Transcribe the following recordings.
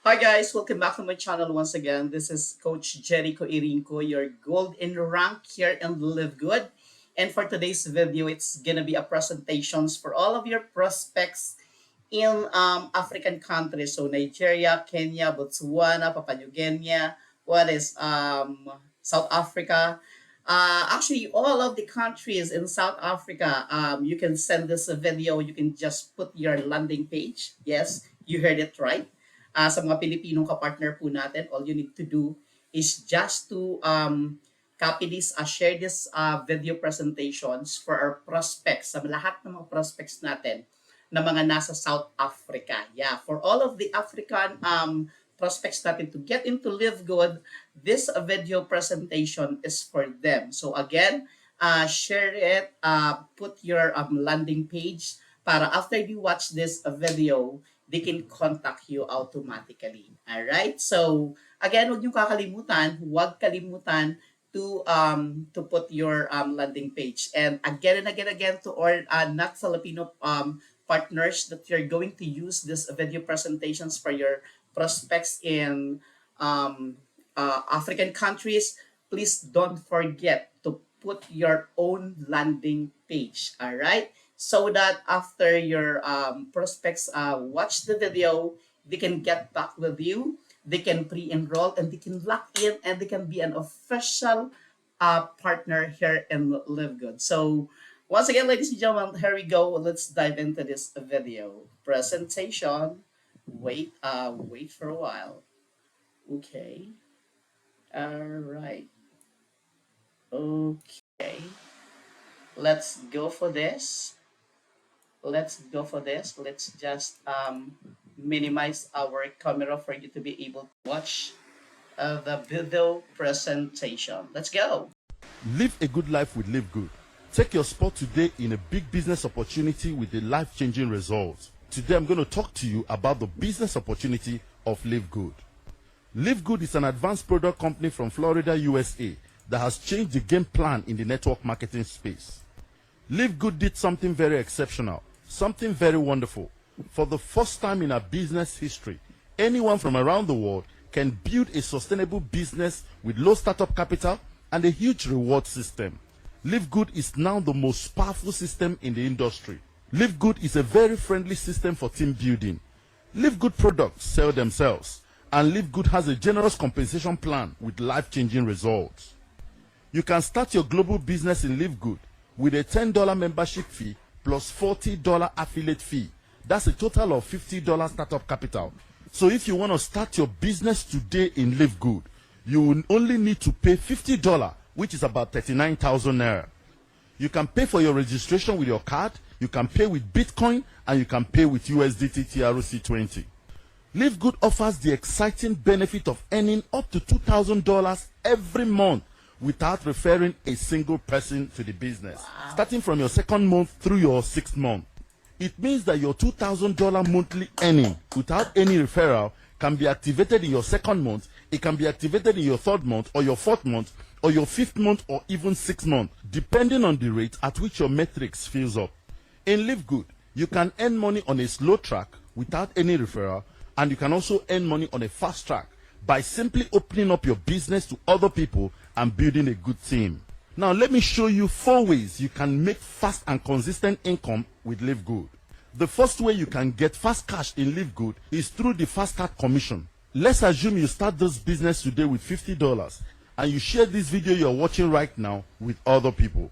Hi guys, welcome back to my channel once again. This is Coach Jericho Irinko, your gold in rank here in Livegood. And for today's video, it's gonna be a presentations for all of your prospects in African countries. So Nigeria, Kenya, Botswana, Papua New Guinea, what is South Africa. Actually, all of the countries in South Africa, you can send this a video. You can just put your landing page. Yes, you heard it right. Sa mga Pilipinong kapartner po natin, all you need to do is just to copy this, share this video presentations for our prospects, sa lahat ng mga prospects natin na mga nasa South Africa. Yeah, for all of the African prospects natin to get into Live Good, this video presentation is for them. So again, share it, put your landing page para after you watch this video, they can contact you automatically. Alright? So, again, huwag kalimutan to put your landing page. And again to all not Filipino partners that you're going to use this video presentations for your prospects in African countries, please don't forget to put your own landing page. All right, so that after your prospects watch the video, they can get back with you, they can pre-enroll, and they can lock in, and they can be an official partner here in Livegood. So once again, ladies and gentlemen, here we go. Let's dive into this video presentation. Wait for a while. Okay. All right. Okay. Let's go for this. Let's just minimize our camera for you to be able to watch the video presentation. Let's go. Live a good life with Livegood. Take your spot today in a big business opportunity with a life-changing result. Today I'm going to talk to you about the business opportunity of Livegood. Livegood is an advanced product company from Florida, USA that has changed the game plan in the network marketing space. Livegood did something very exceptional, something very wonderful. For the first time in our business history, anyone from around the world can build a sustainable business with low startup capital and a huge reward system. Livegood is now the most powerful system in the industry. Livegood is a very friendly system for team building. Livegood products sell themselves, and Livegood has a generous compensation plan with life-changing results. You can start your global business in Livegood with a $10 membership fee plus $40 affiliate fee. That's a total of $50 startup capital. So if you want to start your business today in Livegood, you will only need to pay $50, which is about 39,000 naira. You can pay for your registration with your card, you can pay with Bitcoin, and you can pay with USDT TRC20. Livegood offers the exciting benefit of earning up to $2,000 every month without referring a single person to the business, starting from your second month through your sixth month. It means that your $2,000 monthly earning without any referral can be activated in your second month, it can be activated in your third month or your fourth month or your fifth month or even sixth month, depending on the rate at which your metrics fills up. In Livegood, you can earn money on a slow track without any referral, and you can also earn money on a fast track by simply opening up your business to other people and building a good team. Now let me show you 4 ways you can make fast and consistent income with Livegood. The first way you can get fast cash in Livegood is through the fast start commission. Let's assume you start this business today with $50 and you share this video you're watching right now with other people.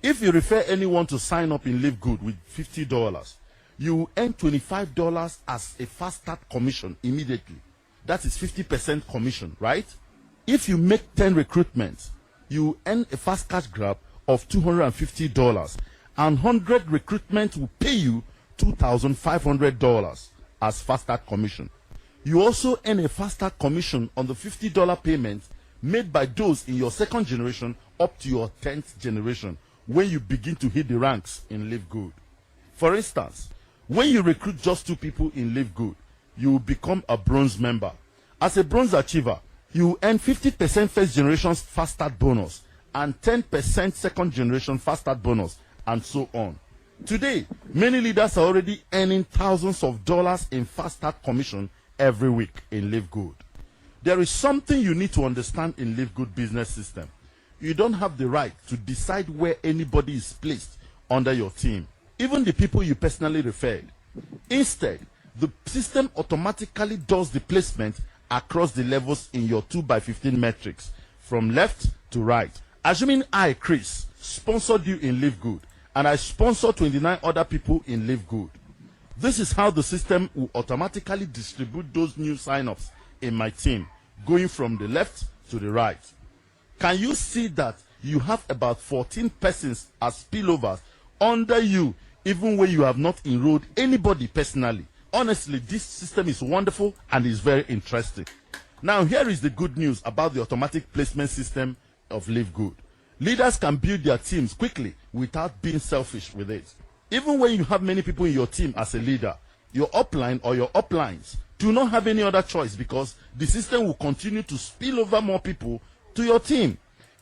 If you refer anyone to sign up in Livegood with $50, you will earn $25 as a fast start commission immediately. That is 50% commission, right? If you make 10 recruitments, you will earn a fast cash grab of $250, and 100 recruitments will pay you $2,500 as fast start commission. You also earn a fast start commission on the $50 payment made by those in your second generation up to your 10th generation when you begin to hit the ranks in Livegood. For instance, when you recruit just 2 people in Livegood, you will become a bronze member. As a bronze achiever, you will earn 50% first generation fast start bonus and 10% second generation fast start bonus, and so on. Today, many leaders are already earning thousands of dollars in fast start commission every week in Livegood. There is something you need to understand in Livegood business system. You don't have the right to decide where anybody is placed under your team, even the people you personally referred. Instead, the system automatically does the placement across the levels in your 2x15 matrix, from left to right. Assuming I, Chris, sponsored you in Livegood, and I sponsor 29 other people in Livegood. This is how the system will automatically distribute those new sign-ups in my team, going from the left to the right. Can you see that you have about 14 persons as spillovers under you, even when you have not enrolled anybody personally? Honestly, this system is wonderful and is very interesting. Now, here is the good news about the automatic placement system of Livegood. Leaders can build their teams quickly without being selfish with it. Even when you have many people in your team as a leader, your upline or your uplines do not have any other choice, because the system will continue to spill over more people to your team.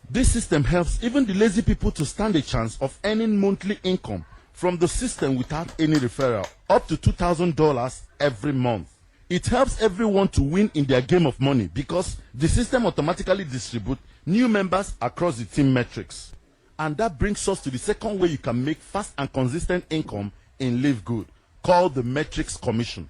This system helps even the lazy people to stand a chance of earning monthly income from the system without any referral, up to $2,000 every month. It helps everyone to win in their game of money, because the system automatically distributes new members across the team metrics. And that brings us to the second way you can make fast and consistent income in Livegood, called the Metrics Commission.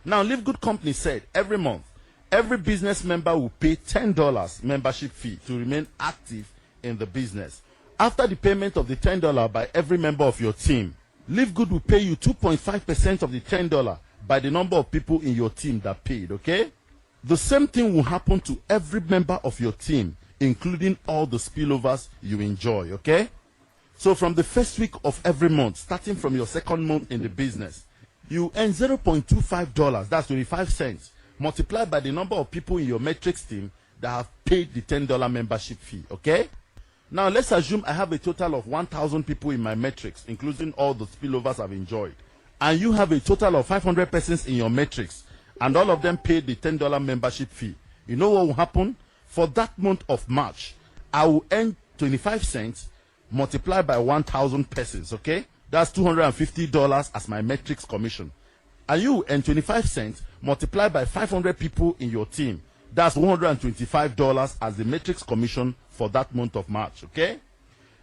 Now, Livegood company said every month, every business member will pay $10 membership fee to remain active in the business. After the payment of the $10 by every member of your team, Livegood will pay you 2.5% of the $10 by the number of people in your team that paid, okay? The same thing will happen to every member of your team, including all the spillovers you enjoy, okay? So from the first week of every month, starting from your second month in the business, you earn $0.25, that's 25 cents, multiplied by the number of people in your metrics team that have paid the $10 membership fee, okay? Now let's assume I have a total of 1,000 people in my metrics, including all the spillovers I've enjoyed. And you have a total of 500 persons in your metrics, and all of them paid the $10 membership fee. You know what will happen? For that month of March, I will earn 25 cents multiplied by 1,000 persons, okay? That's $250 as my metrics commission. And you earn 25 cents multiplied by 500 people in your team. That's $125 as the metrics commission for that month of March, okay?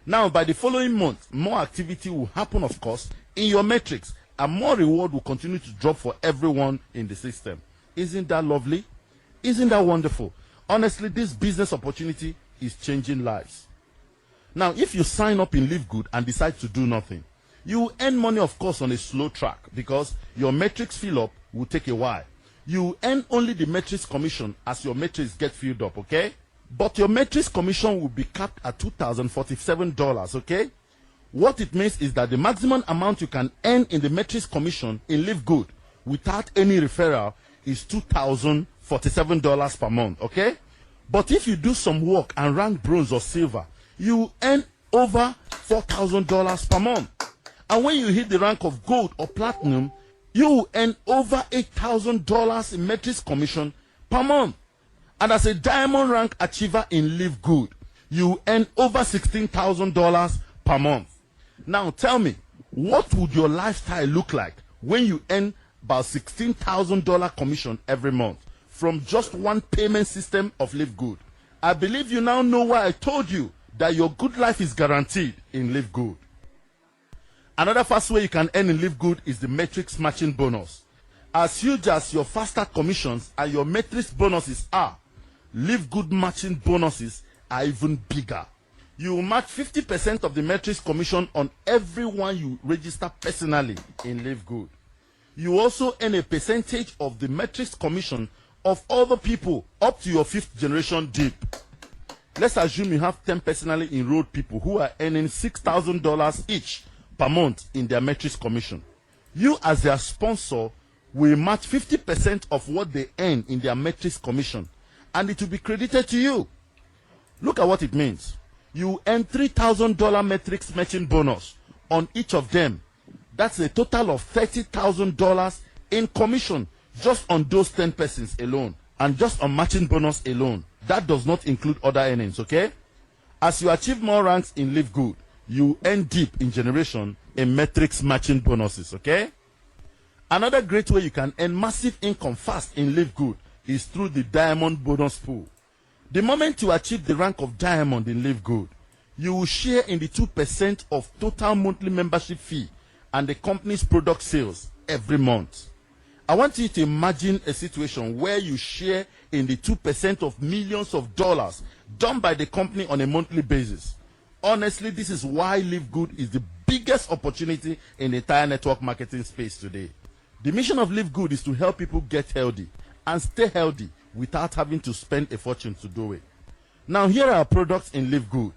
Now, by the following month, more activity will happen, of course, in your metrics, and more reward will continue to drop for everyone in the system. Isn't that lovely? Isn't that wonderful? Honestly, this business opportunity is changing lives. Now, if you sign up in Livegood and decide to do nothing, you will earn money, of course, on a slow track, because your metrics fill up will take a while. You will earn only the metrics commission as your metrics get filled up, okay? But your metrics commission will be capped at $2,047, okay? What it means is that the maximum amount you can earn in the metrics commission in Livegood without any referral is $2,047 per month, okay? But if you do some work and rank bronze or silver, you earn over $4,000 per month. And when you hit the rank of gold or platinum, you will earn over $8,000 in metrics commission per month. And as a diamond rank achiever in Livegood, you earn over $16,000 per month. Now tell me, what would your lifestyle look like when you earn about $16,000 commission every month from just one payment system of Livegood? I believe you now know why I told you that your good life is guaranteed in Livegood. Another fast way you can earn in Livegood is the metrics matching bonus. As huge as your fast start commissions and your metrics bonuses are, Livegood matching bonuses are even bigger. You will match 50% of the metrics commission on everyone you register personally in Livegood. You also earn a percentage of the metrics commission of other people up to your 5th generation dip. Let's assume you have 10 personally enrolled people who are earning $6,000 each per month in their metrics commission. You as their sponsor will match 50% of what they earn in their metrics commission, and it will be credited to you. Look at what it means. You earn $3,000 metrics matching bonus on each of them. That's a total of $30,000 in commission just on those 10 persons alone, and just on matching bonus alone. That does not include other earnings, okay? As you achieve more ranks in Livegood, you earn deep in generation in metrics matching bonuses, okay? Another great way you can earn massive income fast in Livegood is through the Diamond Bonus Pool. The moment you achieve the rank of Diamond in Livegood, you will share in the 2% of total monthly membership fee and the company's product sales every month. I want you to imagine a situation where you share in the 2% of millions of dollars done by the company on a monthly basis. Honestly, this is why Livegood is the biggest opportunity in the entire network marketing space today. The mission of Livegood is to help people get healthy and stay healthy without having to spend a fortune to do it. Now, here are our products in Livegood.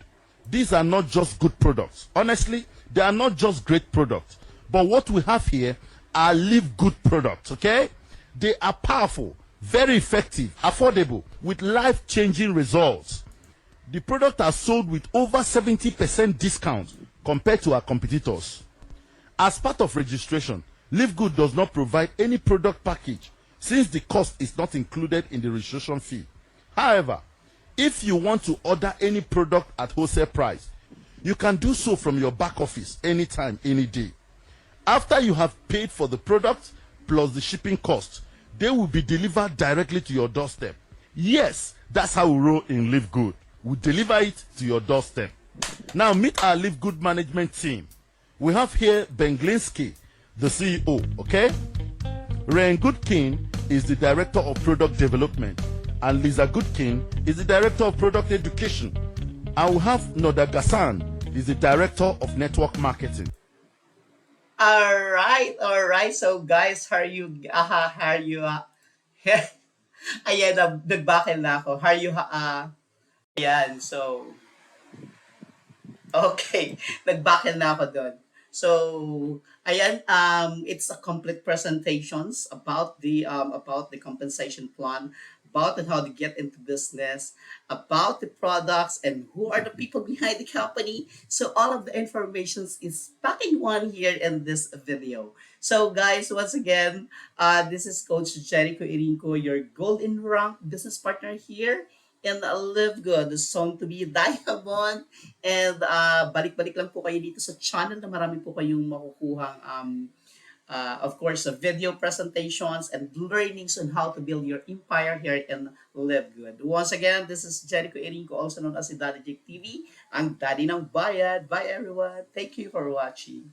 These are not just good products. Honestly, they are not just great products. But what we have here are Livegood products, okay? They are powerful, very effective, affordable, with life-changing results. The products are sold with over 70% discount compared to our competitors. As part of registration, Livegood does not provide any product package since the cost is not included in the registration fee. However, if you want to order any product at wholesale price, you can do so from your back office anytime, any day. After you have paid for the product plus the shipping cost, they will be delivered directly to your doorstep. Yes, that's how we roll in Livegood. We deliver it to your doorstep. Now meet our Livegood management team. We have here Ben Glinsky, the CEO, okay? Ryan Goodkin is the Director of Product Development, and Lisa Goodkin is the Director of Product Education. And we have Noda Gassan, is the Director of Network Marketing. All right. So guys, how are you, ayan, nagbakil na ako. Ayan, so, okay, nagbakil na ako doon. So, ayan, it's a complete presentations about the compensation plan, about how to get into business, about the products, and who are the people behind the company. So all of the information is packed in one here in this video. So guys, once again, this is Coach Jericho Irinko, your golden rank business partner here in Live Good, soon to be Diamond. And balik-balik lang po kayo dito sa channel na marami po kayong makukuhang of course, video presentations and learnings on how to build your empire here in Live Good. Once again, this is Jericho Irinko, also known as the Daddy Jake TV, ang daddy ng bayad. Bye everyone. Thank you for watching.